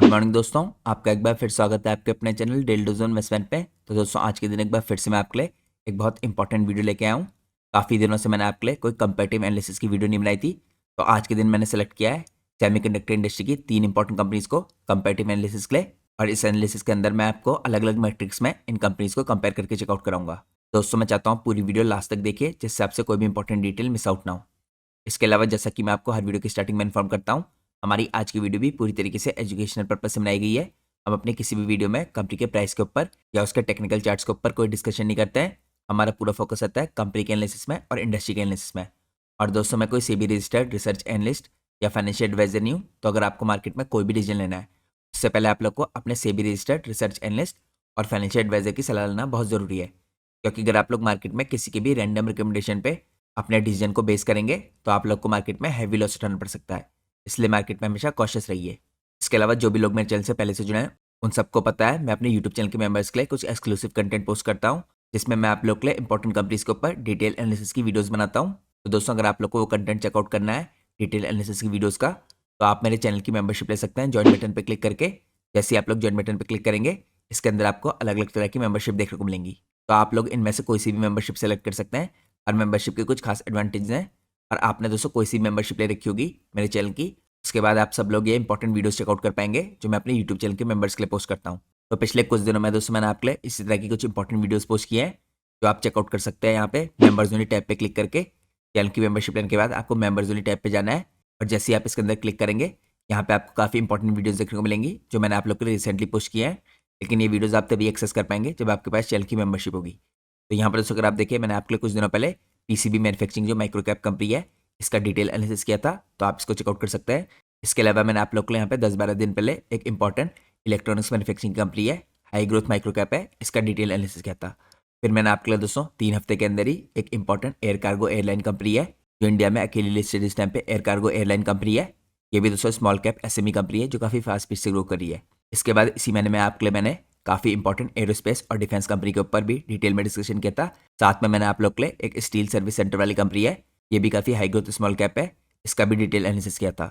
Good morning दोस्तों, आपका एक बार फिर स्वागत है आपके अपने चैनल डेली डोज़ इन्वेस्टमेंट पे। तो दोस्तों आज के दिन एक बार फिर से मैं आपके लिए एक बहुत इंपॉर्टेंट वीडियो लेके आया हूँ। काफ़ी दिनों से मैंने आपके लिए कोई कंपैरेटिव एनालिसिस की वीडियो नहीं बनाई थी, तो आज के दिन मैंने सेलेक्ट किया है सेमीकंडक्टर इंडस्ट्री की 3 इंपॉर्टेंट कंपनीज़ को कंपैरेटिव एनालिसिस के लिए। और इस एनालिसिस के अंदर मैं आपको अलग अलग मैट्रिक्स में इन कंपनीज़ को कंपेयर करके चेकआउट कराऊंगा। दोस्तों मैं चाहता हूँ पूरी वीडियो लास्ट तक देखिए, जिससे आपसे कोई भी इंपॉर्टेंट डिटेल मिस आउट ना हो। इसके अलावा जैसा कि मैं आपको हर वीडियो की स्टार्टिंग में इन्फॉर्म करता हूँ, हमारी आज की वीडियो भी पूरी तरीके से एजुकेशनल पर्पज से बनाई गई है। हम अपने किसी भी वीडियो में कंपनी के प्राइस के ऊपर या उसके टेक्निकल चार्ट्स के ऊपर कोई डिस्कशन नहीं करते हैं। हमारा पूरा फोकस रहता है कंपनी के एनालिसिस में और इंडस्ट्री के एनालिसिस में। और दोस्तों मैं कोई सेबी रजिस्टर्ड रिसर्च एनालिस्ट या फाइनेंशियल एडवाइजर नहीं हूँ, तो अगर आपको मार्केट में कोई भी डिसीजन लेना है उससे पहले आप लोग को अपने सेबी रजिस्टर्ड रिसर्च एनालिस्ट और फाइनेंशियल एडवाइजर की सलाह लेना बहुत ज़रूरी है। क्योंकि अगर आप लोग मार्केट में किसी के भी रैंडम रिकमेंडेशन पे अपने डिसीजन को बेस करेंगे तो आप लोग को मार्केट में हैवी लॉस उठाना पड़ सकता है। इसलिए मार्केट में हमेशा कॉशियस रहिए। इसके अलावा जो भी लोग मेरे चैनल से पहले से जुड़े हैं उन सबको पता है मैं अपने यूट्यूब चैनल के मेंबर्स के लिए कुछ एक्सक्लूसिव कंटेंट पोस्ट करता हूँ, जिसमें मैं आप लोग के लिए इंपॉर्टेंट कंपनीज के ऊपर डिटेल एनालिसिस की वीडियोस बनाता हूँ। तो दोस्तों अगर आप लोग को वो कंटेंट चेकआउट करना है डिटेल एनालिसिस की वीडियोस का, तो आप मेरे चैनल की मेंबरशिप ले सकते हैं ज्वाइन बटन पर क्लिक करके। जैसे ही आप लोग ज्वाइन बटन पर क्लिक करेंगे, इसके अंदर आपको अलग अलग तरह की मेंबरशिप देखने को मिलेंगी। तो आप लोग इनमें से कोई सी भी मेंबरशिप सेलेक्ट कर सकते हैं। और मेंबरशिप के कुछ खास एडवांटेज हैं। और आपने दोस्तों कोई सी मेंबरशिप ले रखी होगी मेरे चैनल की, उसके बाद आप सब लोग ये इंपॉर्टेंट वीडियोस चेकआउट कर पाएंगे जो मैं अपने यूट्यूब चैनल के मेंबर्स के लिए पोस्ट करता हूँ। तो पिछले कुछ दिनों में दोस्तों मैंने आपके लिए इसी तरह की कुछ इंपॉर्टेंट वीडियोस पोस्ट किए हैं जो आप चेकआउट कर सकते हैं। यहाँ पे मेंबर्स ओनली टैब पे क्लिक करके चैनल की मेंबरशिप लेने के बाद आपको मेंबर्स ओनली टैब पे जाना है। और जैसे ही आप इसके अंदर क्लिक करेंगे, यहाँ पे आपको काफ़ी इंपॉर्टेंट वीडियोस देखने को मिलेंगी जो मैंने आप लोग के लिए रिसेंटली पोस्ट किए हैं। लेकिन ये वीडियोस आप तभी एक्सेस कर पाएंगे जब आपके पास चैनल की मेंबरशिप होगी। तो यहाँ पर दोस्तों अगर आप देखिए, मैंने आपके लिए कुछ दिनों पहले पीसीबी मैन्युफैक्चरिंग जो माइक्रो कैप कंपनी है इसका डिटेल एनालिसिस किया था, तो आप इसको चेकआउट कर सकते हैं। इसके अलावा मैंने आप लोग को यहाँ पे 10-12 दिन पहले एक इंपॉर्टेंट इलेक्ट्रॉनिक्स मैन्युफैक्चरिंग कंपनी है, हाई ग्रोथ माइक्रो कैप है, इसका डिटेल एनालिसिस किया था। फिर मैंने आपके लिए दोस्तों 3 हफ्ते के अंदर ही एक important air cargo airline company है जो इंडिया में अकेली लिस्टेड इस टाइम पे एयर कार्गो एयरलाइन कंपनी है। ये भी दोस्तों स्मॉल कैप एसएमई कंपनी है जो काफ़ी फास्ट स्पीड से ग्रो कर रही है। इसके बाद इसी महीने में आपके लिए मैंने काफ़ी इंपॉर्टेंट एरोस्पेस और डिफेंस कंपनी के ऊपर भी डिटेल में डिस्कशन किया था। साथ में मैंने आप लोग के लिए एक स्टील सर्विस सेंटर वाली कंपनी है, ये भी काफ़ी हाई ग्रोथ स्मॉल कैप है, इसका भी डिटेल एनालिसिस किया था।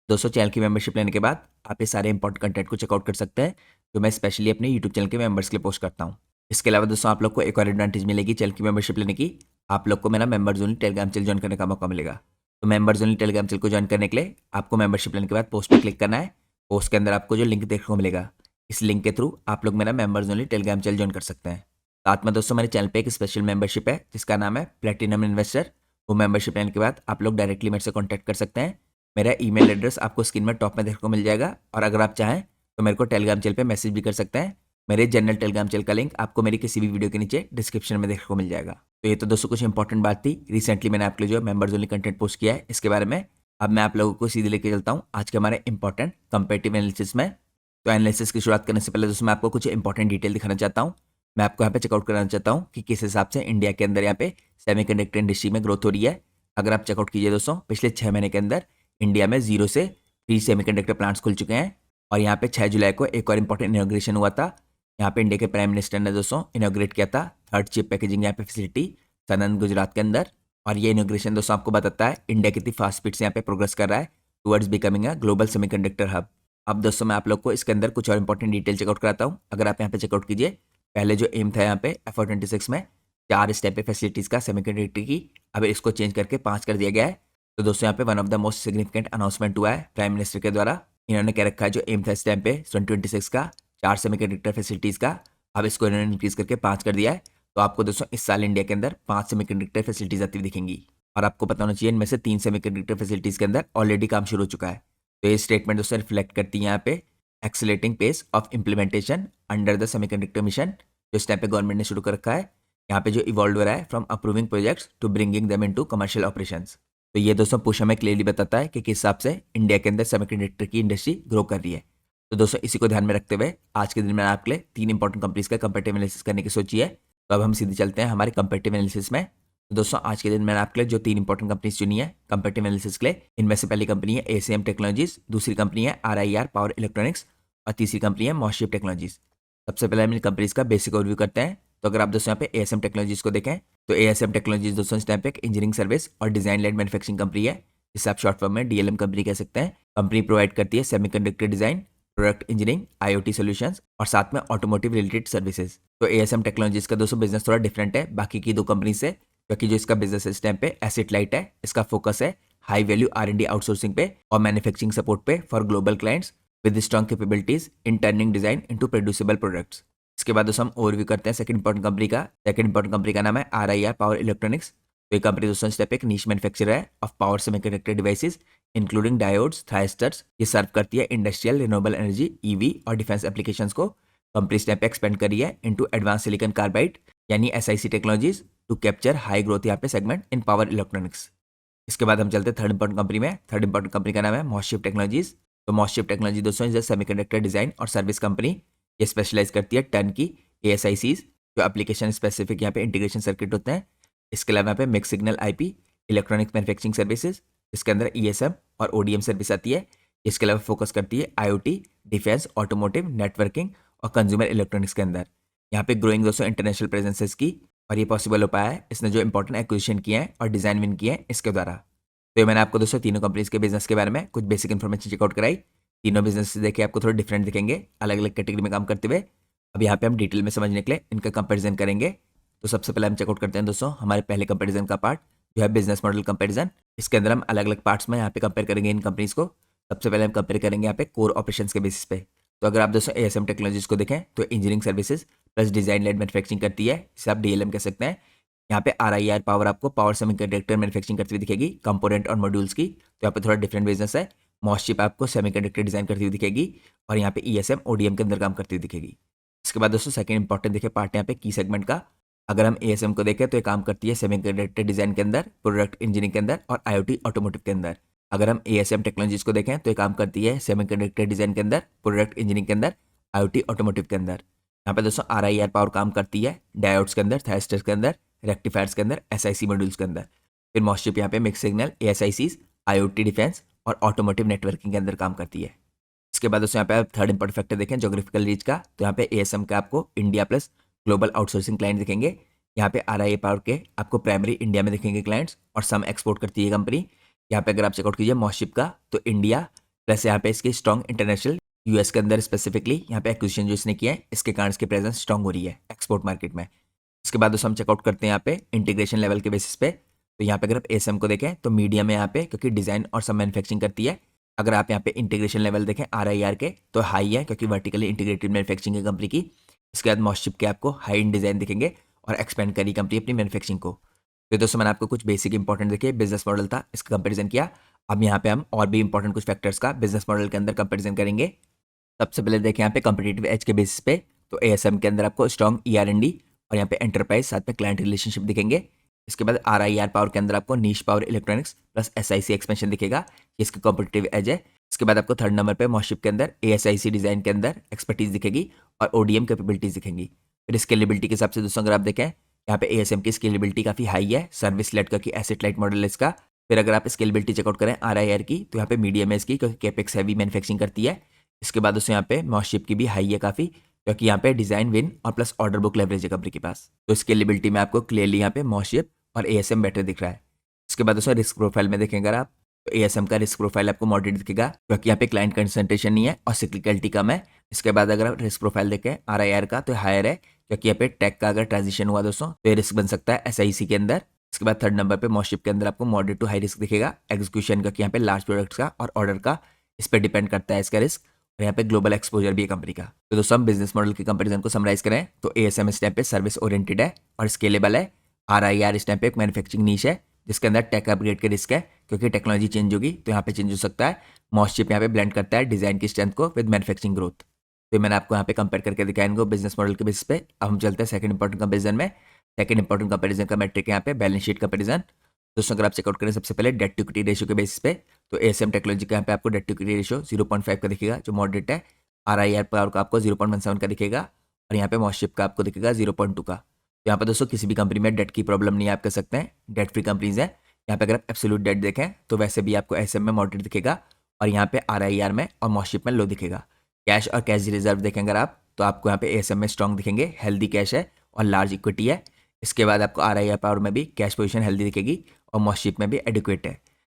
दोस्तों चैनल की मेंबरशिप लेने के बाद आप ये सारे इंपॉर्टेंट कंटेंट को चेकआउट कर सकते हैं जो मैं स्पेशली अपने यूट्यूब चैनल के मेंबर्स के लिए पोस्ट करता हूँ। इसके अलावा दोस्तों आप लोग को एक और एडवांटेज मिलेगी चैनल की मेंबरशिप लेने की, आप लोग को मेरा members only Telegram channel join करने का मौका मिलेगा। तो मेंबर्स ओनली टेलीग्राम चैनल को ज्वाइन करने के लिए आपको मेंबरशिप लेने के बाद पोस्ट पर क्लिक करना है। पोस्ट के अंदर आपको जो लिंक देखने को मिलेगा, इस लिंक के थ्रू आप लोग मेरा members only Telegram channel join कर सकते हैं। साथ में दोस्तों मेरे चैनल पे एक स्पेशल मेंबरशिप है जिसका नाम है प्लेटिनम इन्वेस्टर। वो मेंबरशिप लेने के बाद आप लोग डायरेक्टली मेरे से कॉन्टैक्ट कर सकते हैं। मेरा ईमेल एड्रेस आपको स्क्रीन में टॉप में देखने को मिल जाएगा। और अगर आप चाहें तो मेरे को टेलीग्राम चैनल पे मैसेज भी कर सकते हैं। मेरे जनरल टेलीग्राम चैनल का लिंक आपको मेरी किसी भी वीडियो के नीचे डिस्क्रिप्शन में देखने को मिल जाएगा। तो ये तो दोस्तों कुछ इंपॉर्टेंट बात थी, रिसेंटली मैंने आपके लिए जो मेंबर्स ओनली कंटेंट पोस्ट किया है इसके बारे में। अब मैं आप लोगों को सीधे लेके चलता हूँ आज के हमारे इंपॉर्टेंट कंपेरेटिव एनालिसिस में। तो एनालिसिस की शुरुआत करने से पहले दोस्तों मैं आपको कुछ इंपॉर्टेंट डिटेल दिखाना चाहता हूँ। मैं आपको यहाँ पे चेकआउट कराना चाहता हूँ कि किस हिसाब से इंडिया के अंदर यहाँ पे सेमीकंडक्टर इंडस्ट्री में ग्रोथ हो रही है। अगर आप चेकआउट कीजिए दोस्तों, पिछले 6 महीने के अंदर इंडिया में 0 से 3 सेमीकंडक्टर प्लांट्स खुल चुके हैं। और यहाँ पे 6 जुलाई को एक और इंपॉर्टेंट इनॉग्रेशन हुआ था। यहाँ पे इंडिया के प्राइम मिनिस्टर ने दोस्तों इनॉग्रेट किया था 3rd चिप पैकेजिंग यहाँ पे फैसिलिटी सनन गुजरात के अंदर। और ये इनॉग्रेशन दोस्तों आपको बताता है इंडिया कितनी फास्ट स्पीड से यहाँ पे प्रोग्रेस कर रहा है towards becoming a global semiconductor hub. अब दोस्तों मैं आप लोग को इसके अंदर कुछ और इंपॉर्टेंट डिटेल चेकआउट कराता हूँ। अगर आप यहाँ पे चेकआउट कीजिए, पहले जो एम था यहाँ पे FY26 में 4 स्टेप पे फैसिलिटीज़ का सेमीकंडक्टर की, अब इसको चेंज करके 5 कर दिया गया है। तो दोस्तों यहाँ पे one of the most significant announcement हुआ है प्राइम मिनिस्टर के द्वारा। इन्होंने कह रखा है जो एम था इस टाइम पे 2026 का 4 सेमीकंडक्टर फैसिलिटीज़ का, अब इसको इन्होंने इंक्रीज करके 5 कर दिया है। तो आपको दोस्तों इस साल इंडिया के अंदर 5 सेमीकंडक्टर फैसिलिटीज़ आती हुई दिखेंगी। और आपको पता होना चाहिए इनमें से 3 सेमीकंडक्टर फैसिलिटीज़ के अंदर ऑलरेडी काम शुरू हो चुका है। तो ये स्टेटमेंट दोस्तों रिफ्लेक्ट करती है यहाँ पे accelerating pace of implementation under the semiconductor mission जो इस टाइम पे गवर्नमेंट ने शुरू कर रखा है। यहाँ पे जो इवॉल्व हो रहा है from approving projects to bringing them into commercial operations. तो ये दोस्तों पुश हमें क्लियरली बताता है कि किस हिसाब से इंडिया के अंदर सेमीकंडक्टर की इंडस्ट्री ग्रो कर रही है। तो दोस्तों इसी को ध्यान में रखते हुए आज के दिन मैंने आपके लिए 3 इंपॉर्टेंट कंपनीज का कंपेरेटिव एनालिसिस करने की सोची है। तो अब हम सीधे चलते हैं हमारे कंपेरेटिव एनालिसिस में। तो दोस्तों आज के दिन मैंने आपके लिए जो 3 इंपॉर्टेंट कंपनीज चुनी है कंपेरेटिव एनालिसिस के लिए, इनमें से पहली कंपनी है ACM टेक्नोलॉजीज, दूसरी कंपनी है RIR पावर इलेक्ट्रॉनिक्स और तीसरी कंपनी है मॉसशिप टेक्नोलॉजीज। सबसे पहले हम इन कंपनीज का बेसिक ओवरव्यू करते हैं। तो अगर आप दोस्तों यहाँ पे ASM टेक्नोलॉजीज को देखें तो ASM टेक्नोलॉजीज दोस्तों इस टाइम पे एक इंजीनियरिंग सर्विस और डिजाइन लेड मैन्युफैक्चरिंग कंपनी है, जिसे आप शॉर्ट फॉर्म में DLM कंपनी कह सकते हैं। कंपनी प्रोवाइड करती है semiconductor design, product engineering, IoT solutions और साथ में ऑटोमोटिव रिलेटेड सर्विसेज। तो ASM टेक्नोलॉजीज का दोस्तों बिजनेस थोड़ा डिफरेंट है बाकी की दो कंपनी से, क्योंकि जो इसका बिजनेस इस टाइम पे एसेट लाइट है। इसका फोकस है हाई वैल्यू R&D आउटसोर्सिंग पे और मैन्युफैक्चरिंग सपोर्ट पे for global clients with strong capabilities in turning design into producible products. इसके बाद दोस्तों हम ओवरव्यू करते हैं सेकंड इंपॉर्टेंट कंपनी का। सेकंड इंपॉर्टेंट कंपनी का नाम है RIR पावर इलेक्ट्रॉनिक्स। तो ये कंपनी दोस्तों इस टाइप एक नीश मैन्युफैक्चरर है of power semiconductor devices including diodes, thyristors. ये सर्व करती है इंडस्ट्रियल, रिन्यूएबल एनर्जी, EV और डिफेंस एप्लीकेशंस को। कंपनी इस टाइप पे एक्सपेंड करी है इनटू एडवांस सिलिकॉन कार्बाइड यानी SiC टेक्नोलॉजीज टू कैप्चर हाई ग्रोथ यहाँ पे सेगमेंट इन पावर इलेक्ट्रॉनिक्स। इसके बाद हम चलते हैं थर्ड इंपॉर्टेंट कंपनी में। थर्ड इंपॉर्टेंट कंपनी का नाम है मॉसशिप टेक्नोलॉजीज। तो मॉसशिप टेक्नोलॉजी दोस्तों इज सेमीकंडक्टर डिजाइन और सर्विस कंपनी। ये स्पेशलाइज करती है टन की ASICs जो एप्लीकेशन स्पेसिफिक यहाँ पे इंटीग्रेशन सर्किट होते हैं। इसके अलावा यहाँ पे mix signal IP, electronics manufacturing services, इसके अंदर ESM और ODM सर्विस आती है। इसके अलावा फोकस करती है IoT, डिफेंस, ऑटोमोटिव, नेटवर्किंग और कंज्यूमर इलेक्ट्रॉनिक्स के अंदर। यहाँ पे ग्रोइंग दोस्तों इंटरनेशनल प्रेजेंस है इसकी, और ये पॉसिबल हो पाया है इसने जो इंपॉर्टेंट एक्विजिशन किए हैं और डिजाइन विन किए हैं इसके द्वारा। तो ये मैंने आपको दोस्तों तीनों कंपनीज के बिजनेस के बारे में कुछ बेसिक इन्फॉर्मेशन चेकआउट कराई। तीनों बिजनेस देखे आपको थोड़े डिफरेंट दिखेंगे अलग अलग कैटेगरी में काम करते हुए। अब यहाँ पे हम डिटेल में समझने के लिए इनका कंपैरिजन करेंगे। तो सबसे पहले हम चेकआउट करते हैं दोस्तों हमारे पहले कंपैरिजन का पार्ट जो है बिजनेस मॉडल कंपैरिजन। इसके अंदर हम अलग अलग पार्ट्स में यहाँ पे कंपेयर करेंगे इन कंपनीज को। सबसे पहले हम कंपेयर करेंगे यहाँ पे कोर ऑपरेशंस के बेसिस पे। तो अगर आप दोस्तों ASM टेक्नोलॉजीज को देखें तो engineering services plus design led manufacturing करती है, इसे आप DLM कह सकते हैं। यहाँ पे RIR पावर आपको पावर सेमीकंडक्टर मैन्युफैक्चरिंग करती हुई दिखेगी, कंपोनेंट और मॉड्यूल्स की। तो यहाँ पे थोड़ा डिफरेंट बिजनेस है। मॉसशिप आपको सेमीकंडक्टर डिजाइन करती हुई दिखेगी और यहाँ पे ESM ODM के अंदर काम करती हुई दिखेगी। इसके बाद दोस्तों सेकंड इंपॉर्टेंट देखे पार्ट यहाँ पे की सेगमेंट का। अगर हम ASM को देखें तो ये काम करती है सेमीकंडक्टर डिजाइन के अंदर, प्रोडक्ट इंजीनियरिंग के अंदर और IoT ऑटोमोटिव के अंदर। अगर हम ASM टेक्नोलॉजीज को देखें तो ये काम करती है सेमीकंडक्टर डिजाइन के अंदर, प्रोडक्ट इंजीनियरिंग के अंदर, IoT ऑटोमोटिव के अंदर। यहाँ पे दोस्तों RIR पावर काम करती है डायोड्स के अंदर, थायस्टर्स के अंदर, रेक्टिफायर्स के अंदर, SiC मॉड्यूल्स के अंदर। फिर मॉसशिप यहाँ पे mix signal, ASICs, IoT defence और ऑटोमोटिव नेटवर्किंग के अंदर काम करती है। इसके बाद दोस्तों यहाँ पे आप थर्ड इंपॉर्टेंट फैक्टर देखें जोग्राफिकल रीच का। तो यहाँ पे ASM का आपको India plus global outsourcing client दिखेंगे। यहाँ पे RIR पावर के आपको प्राइमरी इंडिया में दिखेंगे क्लाइंट्स और सम एक्सपोर्ट करती है कंपनी। यहाँ पे अगर आप चेकआउट कीजिए मॉसशिप का तो इंडिया प्लस यहाँ पे इसकी स्ट्रॉन्ग इंटरनेशनल US के अंदर स्पेसिफिकली यहाँ पे एक्विजिशन जो इसने किया है इसके कारण इसकी प्रेजेंस स्ट्रॉन्ग हो रही है एक्सपोर्ट मार्केट में। इसके बाद दोस्तों हम चेकआउट करते हैं यहाँ पे इंटीग्रेशन लेवल के बेसिस पे। तो यहाँ पे अगर आप ASM को देखें तो मीडियम है यहाँ पे क्योंकि डिजाइन और सब मैन्युफैक्चरिंग करती है। अगर आप यहाँ पे इंटीग्रेशन लेवल देखें RIR के तो हाई है क्योंकि वर्टिकली इंटीग्रेटेड मैन्युफैक्चरिंग है कंपनी की। इसके बाद मॉसशिप के आपको हाई इन डिजाइन दिखेंगे और एक्सपेंड करी कंपनी अपनी मैन्युफैक्चरिंग को। तो दोस्तों मैंने आपको कुछ बेसिक इंपॉर्टेंट देखे बिजनेस मॉडल था इसका कंपेरिजन किया। अब यहाँ पे हम और भी इंपॉर्टेंट कुछ फैक्टर्स का बिजनेस मॉडल के अंदर कंपेरिजन करेंगे। सबसे पहले देखें यहाँ पे कॉम्पिटिटिव एज के बेसिस पे। तो ASM के अंदर आपको स्ट्रॉन्ग ER&D और यहाँ पे एंटरप्राइज साथ में क्लाइंट रिलेशनशिप दिखेंगे। इसके बाद RIR पावर के अंदर आपको niche power electronics plus SiC expansion दिखेगा, ये इसकी कॉम्पिटिटिव एज है। इसके बाद आपको थर्ड नंबर पे मॉसशिप के अंदर ASIC डिजाइन के अंदर एक्सपर्टीज दिखेगी और ODM कैपेबिलिटीज दिखेंगी। फिर स्केलेबिलिटी के हिसाब से दोस्तों अगर आप देखें यहाँ पे ASM की स्केलेबिलिटी काफी हाई है, सर्विस लेट का एसेट लाइट मॉडल है इसका। फिर अगर आप स्केलेबिलिटी चेकआउट करें RIR की तो यहाँ पे मीडियम है इसकी क्योंकि कैपेक्स हैवी मैन्युफैक्चरिंग करती है। इसके बाद दोस्तों यहाँ पे मॉसशिप की भी हाई है काफ़ी क्योंकि यहाँ पे डिज़ाइन विन और प्लस ऑर्डर बुक लेवरेज है कंपनी के पास। तो स्केलेबिलिटी में आपको क्लियरली यहाँ पे मॉसशिप और ASM बेटर दिख रहा है। इसके बाद दोस्तों रिस्क प्रोफाइल में देखेंगे अगर आप तो ASM का रिस्क प्रोफाइल आपको मॉडरेट दिखेगा क्योंकि यहाँ पे क्लाइंट कंसंट्रेशन नहीं है और सिक्लिकलिटी कम है। इसके बाद अगर आप रिस्क प्रोफाइल देखें RIR का तो हायर है क्योंकि यहाँ पे टेक का अगर ट्रांजिशन हुआ दोस्तों तो ये रिस्क बन सकता है SiC के अंदर। इसके बाद थर्ड नंबर पे मॉसशिप के अंदर आपको मॉडरेट टू हाई रिस्क दिखेगा एग्जीक्यूशन का कि यहाँ पे लार्ज प्रोडक्ट्स का और ऑर्डर का इस पर डिपेंड करता है इसका रिस्क। और यहाँ पे ग्लोबल एक्सपोजर भी है कंपनी का। तो दोस्तों हम बिजनेस मॉडल के कंपैरिजन को समराइज करें तो ASM इस टाइम पे सर्विस ओरिएंटेड है और स्केलेबल है। RIR इस टाइम पे एक मैन्युफैक्चरिंग नीश है जिसके अंदर टेक अपग्रेड के रिस्क है क्योंकि टेक्नोलॉजी चेंज होगी तो यहाँ पे चेंज हो सकता है। मॉसशिप यहाँ पे ब्लेंड करता है डिजाइन की स्ट्रेंथ को विद मैन्युफैक्चरिंग ग्रोथ। तो मैंने आपको यहाँ पे कंपेयर करके दिखाया इनको बिजनेस मॉडल के बेसिस पे। अब हम चलते हैं सेकंड इंपॉर्टेंट कंपेरिजन में। सेकंड इंपॉर्टेंट कंपेरिजन का मैट्रिक यहाँ पे बैलेंस शीट कंपेरिजन। दोस्तों अगर आप चेकआउट करें सबसे पहले डेट टू इक्विटी रेशियो के बेसिस पे तो ASM टेक्नोलॉजी का यहाँ पे आपको डेट टू इक्विटी रेशियो 0.5 का दिखेगा जो मॉडरेट है। RIR पावर का आपको 0.17 का दिखेगा और यहाँ पे मॉसशिप का आपको दिखेगा 0.2 का। तो यहाँ पे दोस्तों किसी भी कंपनी में डेट की प्रॉब्लम नहीं है, आप कह सकते हैं डेट फ्री कंपनीज है। यहाँ पे अगर आप एब्सोल्यूट डेट देखें तो वैसे भी आपको ASM में मॉडरेट दिखेगा और यहाँ पे RIR में और मॉसशिप में लो दिखेगा। कैश और कैश रिजर्व देखें अगर आप तो आपको यहाँ पे ASM में स्ट्रॉन्ग दिखेंगे, हेल्दी कैश है और लार्ज इक्विटी है। इसके बाद आपको RIR पावर में भी कैश पोजीशन हेल्दी दिखेगी और मॉसशिप में भी एडिक्वेट है।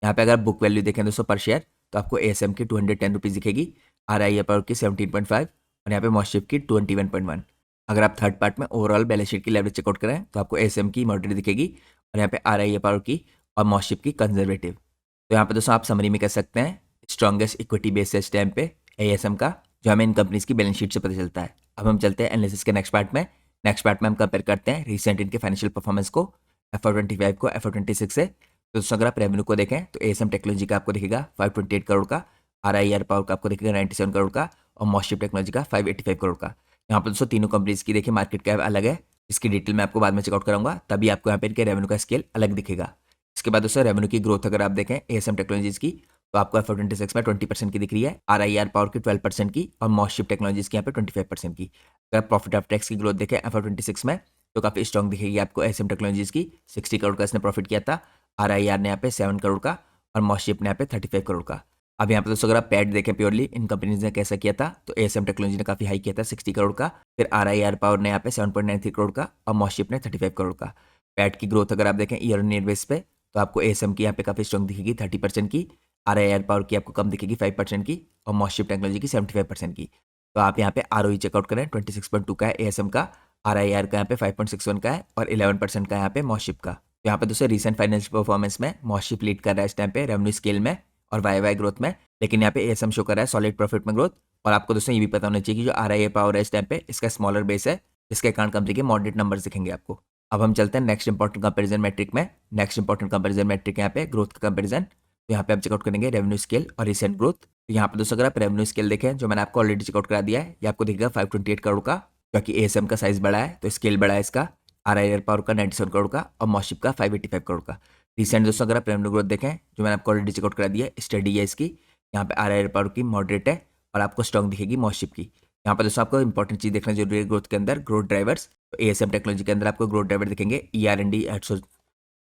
यहाँ पे अगर बुक वैल्यू देखें दोस्तों पर शेयर तो आपको ASM की 210 रुपीज़ दिखेगी RIR पावर की 17.5 और यहाँ पे मॉस्शिप की 21.1। अगर आप थर्ड पार्ट में ओवरऑल बैलेंस शीट की लेवरेज चेकआउट करें तो आपको ASM की मॉडरेट दिखेगी और यहाँ पे RIR पावर की और मॉस्शिप की कंजर्वेटिव। तो यहाँ पे दोस्तों आप समरी में कह सकते हैं स्ट्रॉन्गेस्ट इक्विटी बेस है इस टाइम पे ASM का, जो हमें इन कंपनीज की बैलेंस शीट से पता चलता है। अब हम चलते हैं एनालिसिस के नेक्स्ट पार्ट में। नेक्स्ट पार्ट में हम कंपेयर करते हैं रिसेंट इनके फाइनेंशियल परफॉर्मेंस को FY25 को FY26 से। तो दोस्तों अगर आप रेवेन्यू को देखें तो ASM टेक्नोलॉजी का आपको दिखेगा 528 करोड़ का, RIR पावर का आपको दिखेगा 97 करोड़ का और मॉस्शिप टेक्नोलॉजी का 585 करोड़ का। यहाँ पर दोस्तों तीनों कंपनीज की देखिए मार्केट कैप अलग है, इसकी डिटेल मैं आपको बाद में चेकआउट कराऊंगा, तभी आपको यहाँ पे इनके रेवेन्यू का स्केल अलग दिखेगा। इसके बाद दोस्तों रेवेन्यू की ग्रोथ अगर आप देखें ASM टेक्नोलॉजीज की तो आपको FY26 में 20% की दिख रही है, RIR पावर की 12% की और मॉस्शिप टेक्नोलॉजीज की यहाँ पे 25% की। अगर आप प्रॉफिट ऑफ टैक्स की ग्रोथ देखें FY26 में तो काफ़ी स्ट्रॉन्ग दिखेगी आपको ASM टेक्नोलॉजीज की। 60 करोड़ का इसने प्रॉफिट किया था, RIR ने यहाँ पे 7 करोड़ का और मॉस्शिप ने यहाँ पे 35 करोड़ का। अब यहाँ पे दोस्तों अगर आप पैट देखें प्योरली इन कंपनीज ने कैसा किया था तो ASM टेक्नोलॉजी ने काफ़ी हाई किया था 60 करोड़ का, फिर RIR पावर ने यहाँ पे 7.93 करोड़ का और मॉस्शिप ने 35 करोड़ का। पैट की ग्रोथ अगर आप देखें ईयर ऑन ईयर बेस पे तो आपको ASM की यहाँ पे काफ़ी स्ट्रॉन्ग दिखेगी 30% की, RIR पावर की आपको कम दिखेगी 5% की और मॉस्शिप टेक्नोलॉजी की 75% की। तो आप यहाँ पे ROE चेकआउट करें 26.2 का है ASM का, RIR का यहाँ पे 5.61 का है और 11% का यहाँ पे मॉस्शिप का। तो यहाँ पे दोस्तों रिसेंट फाइनेंशियल परफॉर्मेंस में मॉस्शिप लीड कर रहा है इस टाइम पे रेवेन्यू स्केल में और YY ग्रोथ में, लेकिन यहाँ पे ASM शो कर रहा है सॉलिड प्रॉफिट में ग्रोथ। और आपको दोस्तों ये भी पता होना चाहिए कि जो RIR पावर है इस टाइम पे इसका स्मॉलर बेस है, जिसके कारण कंपनी के मॉडरेट नंबर्स दिखेंगे आपको। अब हम चलते हैं नेक्स्ट इंपॉर्टेंट कंपैरिजन मैट्रिक में। नेक्स्ट इंपॉर्टेंट कंपैरिजन मैट्रिक यहाँ पे ग्रोथ का कंपैरिजन। तो यहाँ पे आप चेकआउट करेंगे रेवेन्यू स्केल और रिसेंट ग्रोथ। तो यहाँ पे दोस्तों अगर आप रेवेन्यू स्केल देखें जो मैंने आपको ऑलरेडी चेकआउट करा दिया है, ये आपको दिखेगा 528 करोड़ का, क्योंकि ASM का साइज बड़ा है तो स्केल बड़ा है इसका, RIR पावर का 97 करोड़ का और मॉस्शिप का 585 करोड़ का। रिसेंट दोस्तों अगर आप रेवेन्यू ग्रोथ देखें जो मैंने आपको ऑलरेडी चेकआउट करा दिया है, स्टडी है इसकी, यहाँ पे RIR पावर की मॉडरेट है और आपको स्ट्रॉन्ग दिखेगी मॉस्शिप की। यहाँ पर दोस्तों आपको इंपॉर्टेंट चीज देखना जरूरी है ग्रोथ के अंदर, ग्रोथ ड्राइवर्स। तो ASM टेक्नोलॉजी के अंदर आपको ग्रोथ ड्राइवर दिखेंगे ER&D आउटसोर्स।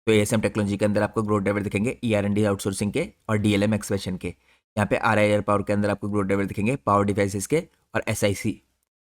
तो ASM टेक्नोलॉजी के अंदर आपको ग्रोथ ड्राइवर दिखेंगे ER&D आउटसोर्सिंग के और DLM एक्सपेंशन के। यहाँ पे RIR पावर के अंदर आपको ग्रोथ ड्राइवर दिखेंगे पावर डिवाइसेस के और SIC,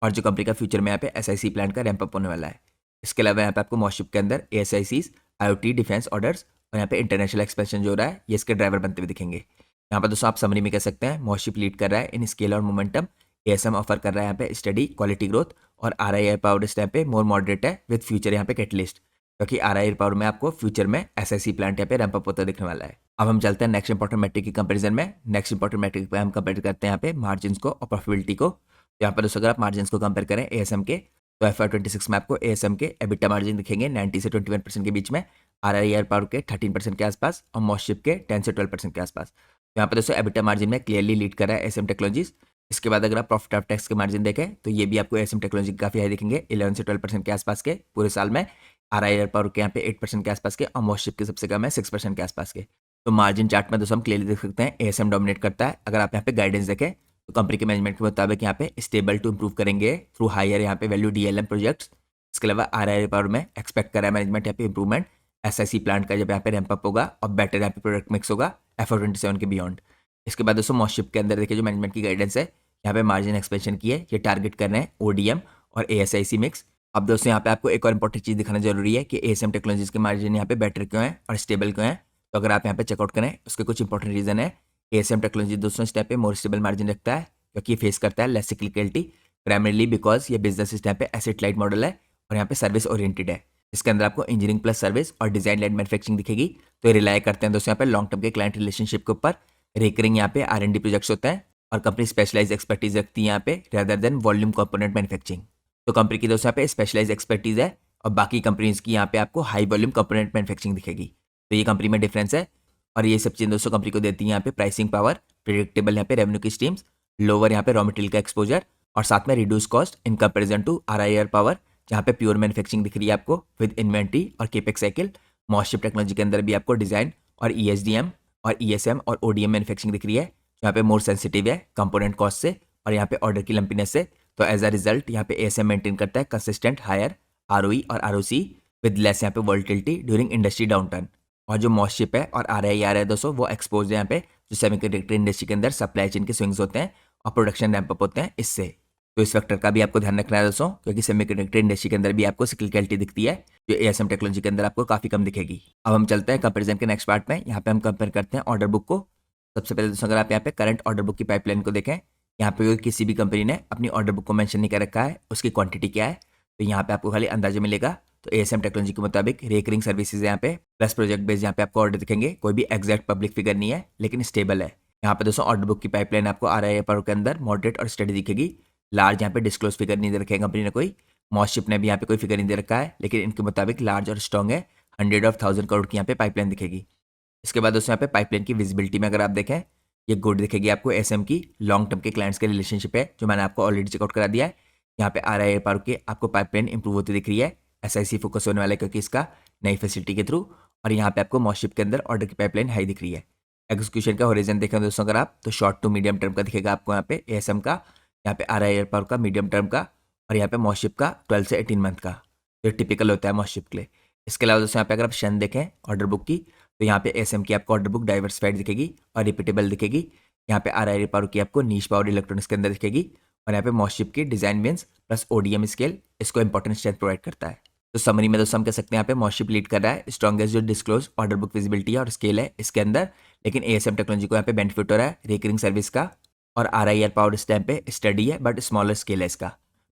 और जो कंपनी का फ्यूचर में यहाँ पे SIC प्लांट का रैंप अप होने वाला है। इसके अलावा यहाँ पे आपको मॉस्शिप के अंदर ASICs, IoT, डिफेंस ऑर्डर्स और यहाँ पे इंटरनेशनल एक्सपेंशन जो हो रहा है ये इसके ड्राइवर बनते हुए दिखेंगे। यहाँ पर दोस्तों आप समरी में कह सकते हैं मॉस्शिप लीड कर रहा है इन स्केल और मोमेंटम, ASM ऑफर कर रहा है यहाँ पे स्टडी क्वालिटी ग्रोथ और RIR पावर इस टाइम पे मोर मॉडरेट है विद फ्यूचर यहाँ पे कैटलिस्ट, क्योंकि RIR पावर में आपको फ्यूचर में SIC प्लांट यहाँ पे रैंप अप होता दिखने वाला है। अब हम चलते हैं नेक्स्ट इंपॉर्टेंट मैट्रिक की कंपैरिजन में। नेक्स्ट इंपॉर्टेंट मैट्रिक पे हम कंपेयर करते हैं यहाँ पे मार्जिन को और प्रॉफिटेबिलिटी को। तो यहाँ पर दोस्तों अगर आप मार्जिन को कंपेयर करें ASM के तो FY26 में आपको ASM के EBITDA मार्जिन दिखेंगे 90 से 21% के बीच में, RIR पावर के 13% के आसपास और मॉस्शिप के 10 से 12% के आसपास। तो यहाँ पर दोस्तों EBITDA मार्जिन में क्लियरली लीड कर रहा है ASM टेक्नोलॉजीज। इसके बाद अगर आप प्रॉफिट ऑफ टैक्स के मार्जिन देखें तो ये भी आपको ASM टेक्नोलॉजी काफ़ी हाई दिखेंगे 11 से 12% के आसपास के पूरे साल में, RIR पावर के यहाँ पे 8% के आसपास के और मॉस्शिप के सबसे कम है 6% के आसपास के। तो मार्जिन चार्ट में दोस्तों हम क्लियरली देख सकते हैं ASM डोमिनेट करता है। अगर आप यहाँ पे गाइडेंस देखें तो कंपनी के मैनेजमेंट के मुताबिक यहाँ पे स्टेबल टू इंप्रूव करेंगे थ्रू हायर यहाँ पे वैल्यू DLM प्रोजेक्ट्स। इसके अलावा RIR पावर में एक्सपेक्ट करा है मैनेजमेंट यहाँ पे इंप्रूवमेंट SIC प्लांट का जब यहाँ पे रैंप अप होगा और बेटर यहाँ पे प्रोडक्ट मिक्स होगा FY27 के बियॉन्ड। इसके बाद दोस्तों मॉस्शिप के अंदर देखिए जो मैनेजमेंट की गाइडेंस है यहाँ पे मार्जिन एक्सपेंशन की है, ये टारगेट कर रहे हैं ODM और ASIC मिक्स। अब दोस्तों यहाँ पे आपको एक और इंपॉर्टेंट चीज़ दिखाना जरूरी है कि ASM टेक्नोलॉजीज के मार्जिन यहाँ पे बेटर क्यों है और स्टेबल क्यों है। तो अगर आप यहाँ पे चेकआउट करें उसके कुछ इंपॉर्टेंट रीजन है। ASM टेक्नोलॉजी दोस्तों इस टाइप पे मोर स्टेबल मार्जिन रखता है क्योंकि ये फेस करता है लेस सिक्लिकलिटी, प्राइमरीली बिकॉज ये बिजनेस इस टाइप पे एसेट लाइट मॉडल है और यहाँ पे सर्विस ओरिएंटेड है। इसके अंदर आपको इंजीनियरिंग प्लस सर्विस और डिजाइन लेड मैन्युफैक्चरिंग दिखेगी। तो ये रिलाय करते हैं दोस्तों यहाँ पे लॉन्ग टर्म के क्लाइंट रिलेशनशिप के ऊपर, रिकरिंग यहाँ पे R&D प्रोजेक्ट्स होते हैं और कंपनी स्पेशलाइज एक्सपर्टीज रखती है यहाँ पे rather than volume component manufacturing. तो कंपनी की दोस्तों यहाँ पे स्पेशलाइज एक्सपर्टीज है और बाकी कंपनीज की यहाँ पे आपको हाई वॉल्यूम कंपोनेंट मैन्युफैक्चरिंग दिखेगी। तो ये कंपनी में डिफरेंस है और ये सब चीज़ दोस्तों कंपनी को देती है यहाँ पे प्राइसिंग पावर, प्रिडिक्टेबल यहाँ पे रेवेन्यू की स्ट्रीम्स, लोअर यहाँ पे रॉ मटेरियल का एक्सपोजर और साथ में reduce cost in comparison to RIR power जहाँ पे प्योर मैन्युफैक्चरिंग दिख रही है आपको विद इन्वेंट्री और केपेक्स साइकिल। मॉस्शिप टेक्नोलॉजी के अंदर भी आपको डिजाइन और ESDM और ESM और ODM मैन्युफैक्चरिंग दिख रही है यहाँ पे मोर सेंसिटिव है कंपोनेंट कॉस्ट से और यहाँ पे ऑर्डर की लंपीनेस से। तो एज अ रिजल्ट यहाँ पे ASM मेंटेन करता है कंसिस्टेंट हायर ROE और ROC विद लेस यहाँ पे वॉल्टिलिटी ड्यूरिंग इंडस्ट्री डाउनटर्न। और जो मॉस्शिप है और RIR है दोस्तों वो एक्सपोज है यहाँ पे जो सेमीकंडक्टर इंडस्ट्री के अंदर सप्लाई चेन के स्विंग्स होते हैं और प्रोडक्शन रैंप अप होते हैं इससे। तो इस फैक्टर का भी आपको ध्यान रखना है दोस्तों क्योंकि सेमीकंडक्टर इंडस्ट्री के अंदर भी आपको सिक्लिकलिटी दिखती है जो ASM टेक्नोलॉजी के अंदर आपको काफी कम दिखेगी। अब हम चलते हैं कंपैरिजन के नेक्स्ट पार्ट में। यहाँ पे हम कंपेयर करते हैं ऑर्डर बुक को। सबसे पहले दोस्तों अगर आप यहाँ पे करंट ऑर्डर बुक की पाइपलाइन को देखें यहाँ पे किसी भी कंपनी ने अपनी ऑर्डर बुक को मेंशन नहीं कर रखा है, उसकी क्वांटिटी क्या है, तो यहाँ पे आपको खाली अंदाजा मिलेगा। तो एएसएम टेक्नोलॉजी के मुताबिक रेकरिंग सर्विसेज यहाँ पे प्लस प्रोजेक्ट बेस्ड यहाँ पे आपको ऑर्डर दिखेंगे। कोई भी एग्जैक्ट पब्लिक फिगर नहीं है, लेकिन स्टेबल है। यहाँ पे दोस्तों ऑर्डर बुक की पाइपलाइन आपको RIR पर के अंदर मॉडरेट और स्टडी दिखेगी। लार्ज यहाँ पे डिस्क्लोज फिगर नहीं दे रखे हैं कंपनी ने कोई। मॉसशिप ने भी यहाँ पे कोई फिगर नहीं दे रखा है, लेकिन इनके मुताबिक लार्ज और स्ट्रॉन्ग है। 100,000 करोड़ की यहाँ पे पाइपलाइन दिखेगी। इसके बाद दोस्तों यहाँ पे पाइपलाइन की विजिबिलिटी में अगर आप देखें, ये गुड दिखेगी आपको। एसएम की लॉन्ग टर्म के क्लाइंट्स के रिलेशनशिप है, जो मैंने आपको ऑलरेडी चेकआउट करा दिया है। यहाँ पे RIR पर के आपको पाइपलाइन इंप्रूव होती दिख रही है। SIC फोकस होने वाला है क्योंकि इसका नई फैसिलिटी के थ्रू। और यहाँ पे आपको मॉसशिप के अंदर ऑर्डर की पाइपलाइन हाई दिख रही है। एग्जीक्यूशन का होरिजन देखें दोस्तों अगर आप, तो शॉर्ट टू मीडियम टर्म का दिखेगा आपको यहाँ पे एएसएम का, यहाँ पे RIR पर का मीडियम टर्म का, और यहाँ पे मॉसशिप का 12 से 18 मंथ का, जो टिपिकल होता है मॉसशिप के लिए। इसके अलावा दोस्तों यहाँ पे अगर आप शन देखें ऑर्डर बुक की, तो यहाँ पे एएसएम की आपको ऑर्डर बुक डाइवर्सिफाइड दिखेगी और रिपीटेबल दिखेगी। यहाँ पे RIR पावर की आपको नीश पावर इलेक्ट्रॉनिक्स के अंदर दिखेगी। और यहाँ पे मॉसशिप की design wins plus ODM scale इसको इंपॉर्टेंट स्ट्रेंथ प्रोवाइड करता है। तो समरी में दोस्तों हम कह सकते हैं यहाँ पे मॉसशिप लीड कर रहा है, स्ट्रॉन्गेस्ट जो डिस्क्लोज ऑर्डर बुक विजिबिलिटी है और स्केल है इसके अंदर। लेकिन एएसएम टेक्नोलॉजी को यहाँ पे बेनिफिट हो रहा है रेकरिंग सर्विस का। और RIR पावर इस टाइम पे स्टडी है बट स्मॉलर स्केल है इसका।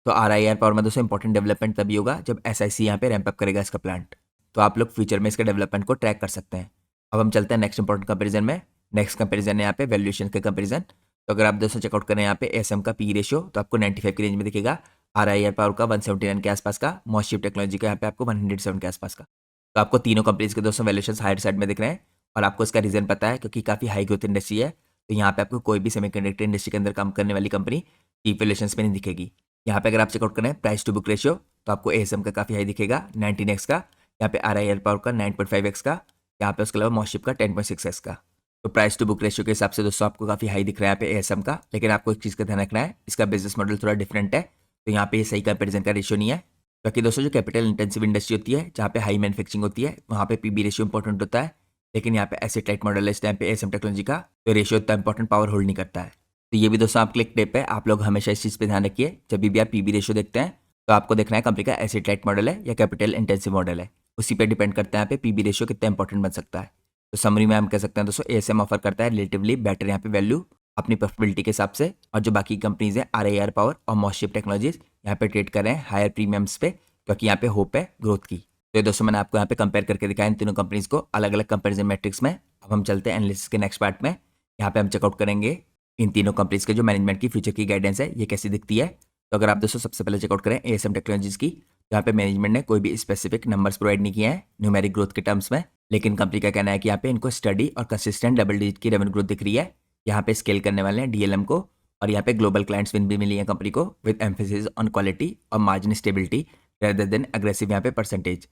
तो RIR पावर में दोस्तों इंपॉर्टेंट डेवलपमेंट तभी होगा जब SIC यहाँ पे रैंप अप करेगा इसका प्लांट। तो आप लोग फ्यूचर में इसके डेवलपमेंट को ट्रैक कर सकते हैं। अब हम चलते हैं नेक्स्ट इंपॉर्टेंट कंपेरिजन में। नेक्स्ट कंपेरिजन है यहाँ पे वैल्यूएशन का कंपेरिजन। तो अगर आप दोस्तों चेकआउट करें यहाँ पे एएसएम का पी रेशियो, तो आपको 95 की रेंज में दिखेगा। RIR पावर का 179 के आसपास का, मॉसशिप टेक्नोलॉजी का यहाँ पे आपको 107 के आसपास का। तो आपको तीनों कंपनीज के दोस्तों वैल्यूएशन हायर साइड में दिख रहे हैं। और आपको इसका रीजन पता है क्योंकि काफ़ी हाई ग्रोथ इंडस्ट्री है। तो यहाँ पे आपको कोई भी सेमीकंडक्टर इंडस्ट्री के अंदर काम करने वाली कंपनी चीप वैल्यूएशंस में नहीं दिखेगी। यहाँ पे अगर आप चेकआउट करें प्राइस टू बुक रेशियो, तो आपको एएसएम का काफ़ी हाई दिखेगा 19x का, यहाँ पे RIR पावर का 9.5x का, यहाँ पे उसके अलावा मॉसशिप का 10.6x का। तो प्राइस टू बुक रेशियो के हिसाब से दोस्तों आपको काफ़ी हाई दिख रहा है यहाँ पे एएसएम का। लेकिन आपको एक चीज़ का ध्यान रखना है, इसका बिजनेस मॉडल थोड़ा डिफरेंट है। तो यहाँ पे ये सही कंपेरिजन का रेशियो नहीं है, क्योंकि दोस्तों जो कैपिटल इंटेंसिव इंडस्ट्री होती है, जहाँ पे हाई मैन्युफैक्चरिंग होती है, वहाँ पे PB रेशियो इंपॉर्टेंट होता है। लेकिन यहाँ पे एसेट लाइट मॉडल है इस टाइम पे एएसएम टेक्नोलॉजी का, तो रेशियो इतना इंपॉर्टेंट पावर होल्ड नहीं करता है। तो ये भी दोस्तों आपके लिए टिप है, आप लोग हमेशा इस चीज़ पे ध्यान रखिए। जब भी आप PB रेशियो देखते हैं, तो आपको देखना है कंपनी का एसेट लाइट मॉडल है या कैपिटल इंटेंसिव मॉडल है, उसी पे डिपेंड करता है यहाँ पे PB रेशियो कितना इंपॉर्टेंट बन सकता है। तो समरी में हम कह सकते हैं दोस्तों एएसएम ऑफर करता है रिलेटिवली बेटर यहाँ पे वैल्यू अपनी प्रॉफिटेबिलिटी के हिसाब से। और जो बाकी कंपनीज हैं RIR पावर और मॉसशिप टेक्नोलॉजीज यहाँ पे ट्रेड कर रहे हैं हायर प्रीमियम्स पे, क्योंकि यहाँ पे होप है ग्रोथ की। तो ये दोस्तों मैंने आपको यहाँ पे कंपेयर करके दिखाया इन तीनों कंपनीज को अलग अलग कंपेरिजन मैट्रिक्स में। अब हम चलते हैं एनालिसिस के नेक्स्ट पार्ट में। यहाँ पे हम चेकआउट करेंगे इन तीनों कंपनीज के जो मैनेजमेंट की फ्यूचर की गाइडेंस है ये कैसी दिखती है। तो अगर आप दोस्तों सबसे पहले चेकआउट करें एएसएम टेक्नोलॉजीज की, यहाँ पे मैनेजमेंट ने कोई भी स्पेसिफिक नंबर्स प्रोवाइड नहीं किए हैं न्यूमेरिक ग्रोथ के टर्म्स में। लेकिन कंपनी का कहना है कि यहाँ पे इनको स्टडी और कंसिस्टेंट डबल डिजिट की रेवेन्यू ग्रोथ दिख रही है। यहाँ पे स्केल करने वाले हैं DLM को, और यहाँ पे ग्लोबल क्लाइंट्स विन भी मिली है कंपनी को विद एम्फेसिस ऑन क्वालिटी और margin stability rather than aggressive यहाँ पे परसेंटेज।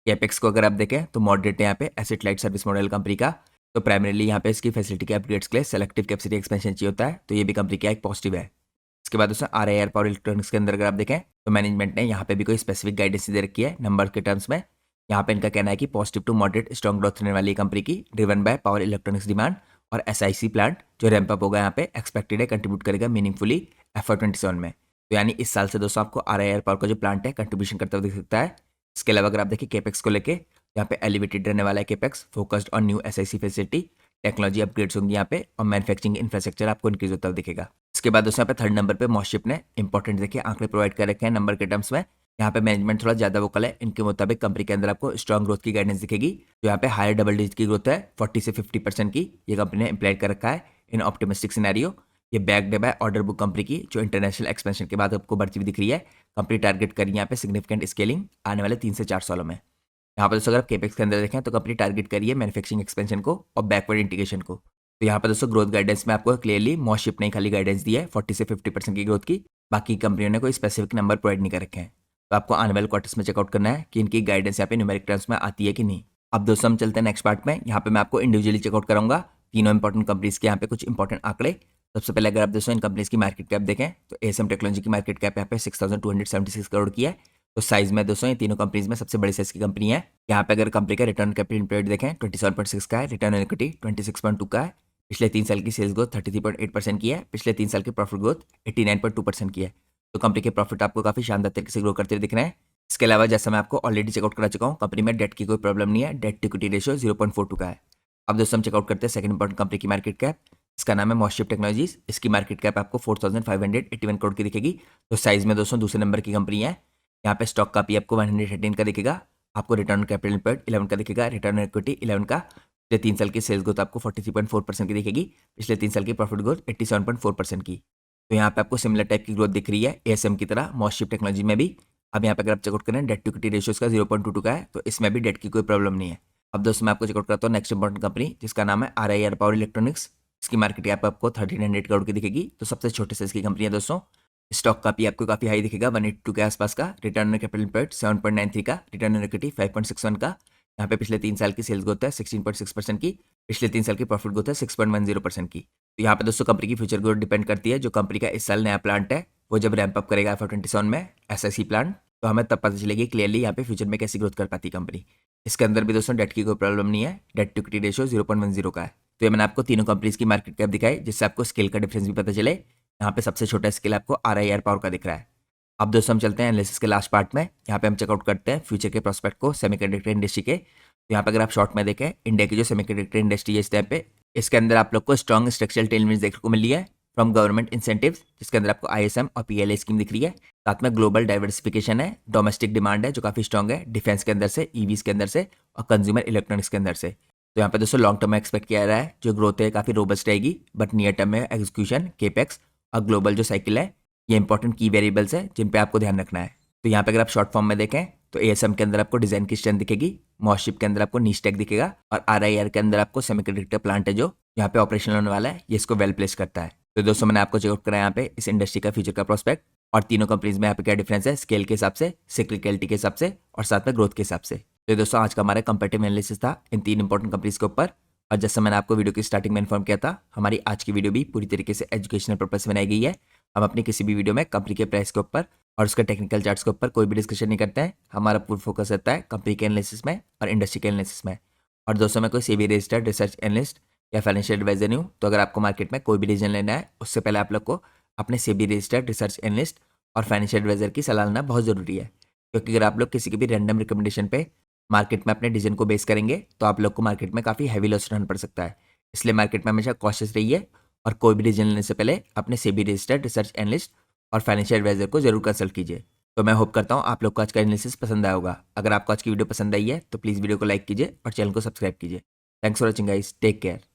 कैपेक्स को अगर आप देखें तो मॉडरेट है यहाँ पे asset light service model company का। तो प्राइमरीली यहाँ पे इसकी फैसिलिटी के अपग्रेड्स के लिए सेलेक्टिव कैपेसिटी एक्सपेंशन चाहिए होता है, तो ये भी कंपनी का एक पॉजिटिव है। इसके बाद दोस्तों RIR पावर इलेक्ट्रॉनिक्स के अंदर अगर आप देखें, तो मैनेजमेंट ने यहाँ पे भी कोई स्पेसिफिक गाइडेंस दे रखी है नंबर के टर्म्स में। यहाँ पे इनका कहना है कि positive to moderate strong growth होने वाली कंपनी की, driven by power electronics demand. और SIC प्लांट जो रैंप अप होगा यहाँ पे एक्सपेक्टेड है कंट्रीब्यूट करेगा मीनिंगफुली FY27 में। तो यानी इस साल से दोस्तों आपको RIR पावर का जो प्लांट है कंट्रीब्यूशन करता हुआ दिख सकता है। इसके अलावा अगर आप देखिए केपेक्स को लेके, यहाँ पे एलिवेटेड रहने वाला है capex, focused on new SIC facility, technology upgrades होंगी यहाँ पे, और मैन्युफैक्चरिंग इंफ्रास्ट्रक्चर आपको इंक्रीज होता हुआ दिखेगा। इसके बाद दोस्तों यहाँ पे थर्ड नंबर पे मॉसशिप ने इंपॉर्टेंट देखिए आंकड़े प्रोवाइड कर रखे हैं नंबर के टर्म्स में। यहाँ पे मैनेजमेंट थोड़ा ज्यादा वोकल है, इनके मुताबिक कंपनी के अंदर आपको स्ट्रॉन्ग ग्रोथ की गाइडेंस दिखेगी। जो यहाँ पे हायर डबल डिजिट की ग्रोथ है 40 से 50% की, ये कंपनी ने इम्प्लाइड कर रखा है इन ऑप्टिमिस्टिक सिनेरियो। ये backed by order book company की, जो इंटरनेशनल एक्सपेंशन के बाद आपको बढ़ती हुई दिख रही है। कंपनी टारगेट करी यहाँ पे सिग्निफिकेंट स्केलिंग आने वाले 3 से 4 सालों में। यहाँ पर दोस्तों अगर आप केपेक्स के अंदर देखें, तो कंपनी टारगेट करी है मैन्युफैक्चरिंग एक्सपेंशन को और बैकवर्ड इंटीग्रेशन को। तो यहाँ पर दोस्तों ग्रोथ गाइडेंस में आपको क्लियरली मॉसशिप ने खाली गाइडेंस दी है 40 से 50% की ग्रोथ की, बाकी कंपनियों ने कोई स्पेसिफिक नंबर प्रोवाइड नहीं कर रखे हैं। तो आपको आने वाले क्वार्टर्स में चेकआउट करना है कि इनकी गाइडेंस यहाँ पे न्यूमेरिक टर्म्स में आती है कि नहीं। अब दोस्तों हम चलते हैं नेक्स्ट पार्ट में। यहाँ पे मैं आपको इंडिविजुअली चेकआउट कराऊंगा तीनों इंपॉर्टेंट कंपनीज के यहाँ पे कुछ इंपॉर्टेंट आंकड़े। सबसे पहले अगर आप दोस्तों इन कंपनीज की मार्केट कैप देखें, तो एएसएम टेक्नोलॉजी की मार्केट कैप यहाँ पे 6,276 करोड़ की है। तो साइज में दोस्तों ये तीनों कंपनीज में सबसे बड़ी साइज की कंपनी है। यहाँ पे अगर कंपनी का रिटर्न कैपिटल एम्प्लॉयड देखें 27.6 का है, रिटर्न ऑन इक्विटी 26.2 का है। पिछले 3 साल की सेल्स ग्रोथ 33.8% की है, पिछले 3 साल की प्रॉफिट ग्रोथ 89.2% की है। तो कंपनी के प्रॉफिट आपको काफी शानदार तरीके से ग्रो करते हुए दिख रहे हैं। इसके अलावा जैसा मैं आपको ऑलरेडी चेकआउट करा चुका हूँ, कंपनी में डेट की कोई प्रॉब्लम नहीं है, डेट टू इक्विटी रेशियो 0.42 का है। अब दोस्तों हम चेकआउट करते हैं सेकंड इंपॉर्टेंट कंपनी की मार्केट कैप। इसका नाम है मॉस्शिप टेक्नोलॉजीज। इसकी मार्केट कैप आपको 4581 करोड़ की दिखेगी। तो साइज में दोस्तों दूसरे नंबर की कंपनी है। यहाँ पे स्टॉक का भी आपको 113 का दिखेगा। आपको रिटर्न ऑन कैपिटल एम्प्लॉयड 11 का दिखेगा, रिटर्न ऑन इक्विटी 11 का। पिछले 3 साल की सेल्स ग्रोथ आपको 43.4% की दिखेगी। पिछले 3 साल की प्रॉफिट ग्रोथ 87.4% की। तो यहाँ पे आपको सिमिलर टाइप की ग्रोथ दिख रही है एएसएम की तरह मॉस्शिप टेक्नोलॉजी में भी। अब यहाँ पे अगर आप चेकआउट करें डेट टू इक्विटी रेशियो इसका 0.22 का है, तो इसमें भी डेट की कोई प्रॉब्लम नहीं है। अब दोस्तों मैं आपको चेकआउट करता हूँ नेक्स्ट इंपॉर्टेंट कंपनी, जिसका नाम है RIR पावर इलेक्ट्रॉनिक्स। इसकी मार्केट कैप आपको 1300 करोड़ की दिखेगी। तो सबसे छोटे साइज की कंपनी है दोस्तों। स्टॉक का भी आपको काफी हाई दिखेगा, 182 के आसपास का। रिटर्न ऑन कैपिटल एम्प्लॉयड 7.93 का, रिटर्न ऑन इक्विटी 5.61 का। यहाँ पे पिछले 3 साल की सेल्स ग्रोथ है 16.6% की। पिछले 3 साल की प्रॉफिट ग्रोथ है 6.10% की। तो यहाँ पे दोस्तों कंपनी की फ्यूचर ग्रोथ डिपेंड करती है। जो कंपनी का इस साल नया प्लांट है वो जब रैंप अप करेगा FY27 में SIC प्लांट, तो हमें तब पता चलेगी क्लियरली यहाँ पे फ्यूचर में कैसी ग्रोथ कर पाती है कंपनी। इसके अंदर भी दोस्तों डेट की कोई प्रॉब्लम नहीं है, डेट टू इक्विटी रेशियो 0.10 का है। तो ये मैंने आपको तीनों कंपनीज की मार्केट कैप दिखाई, जिससे आपको स्केल का डिफरेंस भी पता चले। यहाँ पे सबसे छोटा स्केल आपको RIR पावर का दिख रहा है। अब दोस्तों हम चलते हैं एनालिसिस के लास्ट पार्ट में। यहाँ पे हम चेकआउट करते हैं फ्यूचर के प्रोस्पेक्ट को सेमीकंडक्टर इंडस्ट्री के। तो यहाँ पे अगर आप शॉर्ट में देखें, इंडिया की जो सेमीकंडक्टर इंडस्ट्री है इस टाइम पे, इसके अंदर आप लोग को स्ट्रॉन्ग स्ट्रक्चरल टेलमेंट्स देखने को मिल रही है फ्रॉम गवर्नमेंट इंसेंटिव्स, जिसके अंदर आपको ISM और PLA स्कीम दिख रही है। साथ में ग्लोबल डाइवर्सिफिकेशन है, डोमेस्टिक डिमांड है जो काफी स्ट्रॉन्ग है, डिफेंस के अंदर से, EVs के अंदर से और कंज्यूमर इलेक्ट्रॉनिक्स के अंदर से। तो यहाँ पे दोस्तों लॉन्ग टर्म में एक्सपेक्ट किया जा रहा है जो ग्रोथ है काफी रोबस्ट रहेगी, बट नियर टर्म में एग्जीक्यूशन, केपेक्स और ग्लोबल जो साइकिल है, ये इंपॉर्टेंट की वेरिएबल्स है जिन पे आपको ध्यान रखना है। तो यहाँ पे अगर आप शॉर्ट फॉर्म में देखें तो ASM के अंदर आपको डिजाइन की स्ट्रेंथ दिखेगी, मॉस्शिप के अंदर आपको नीश टेक दिखेगा और RIR के अंदर आपको सेमीकंडक्टर प्लांट है जो यहाँ पे ऑपरेशनल होने वाला है, ये इसको वेल प्लेस करता है। तो दोस्तों मैंने आपको चेकआउट करा यहाँ पे इस इंडस्ट्री का फ्यूचर का प्रोस्पेक्ट और तीनों कंपनीज में यहाँ पे क्या डिफरेंस है स्केल के हिसाब से, सिक्लिकलिटी के हिसाब से और साथ में ग्रोथ के हिसाब से। तो दोस्तों आज का हमारा कंपेटिटिव एनालिसिस था इन 3 इंपॉर्टेंट कंपनीज के ऊपर। और जैसे मैंने आपको वीडियो की स्टार्टिंग में इन्फॉर्म किया था, हमारी आज की वीडियो भी पूरी तरीके से एजुकेशनल पर्पज से बनाई गई है। हम अपनी किसी भी वीडियो में कंपनी के प्राइस के ऊपर और उसके टेक्निकल चार्ट्स के ऊपर कोई भी डिस्कशन नहीं करते हैं। हमारा पूरा फोकस रहता है कंपनी के एनालिसिस में और इंडस्ट्री के एनालिसिस में। और दोस्तों मैं कोई सेबी रजिस्टर्ड रिसर्च एनालिस्ट या फाइनेंशियल एडवाइजर नहीं हूँ। तो अगर आपको मार्केट में कोई भी डिसीजन लेना है उससे पहले आप लोग को अपने सेबी रजिस्टर्ड रिसर्च एनालिस्ट और फाइनेंशियल एडवाइजर की सलाह लेना बहुत ज़रूरी है। क्योंकि अगर आप लोग किसी के भी रैंडम रिकमेंडेशन पे मार्केट में अपने डिसीजन को बेस करेंगे तो आप लोग को मार्केट में काफ़ी हैवी लॉस रहना पड़ सकता है। इसलिए मार्केट में हमेशा कॉशियस रहिए और कोई भी डिसीजन लेने से पहले अपने सेबी रजिस्टर्ड रिसर्च एनालिस्ट और फाइनेंशियल एडवाइजर को जरूर कंसल्ट कीजिए। तो मैं होप करता हूँ आप लोग को आज का एनालिसिस पसंद आया होगा। अगर आपको आज की वीडियो पसंद आई है तो प्लीज़ वीडियो को लाइक कीजिए और चैनल को सब्सक्राइब कीजिए। Thanks for watching guys, take care.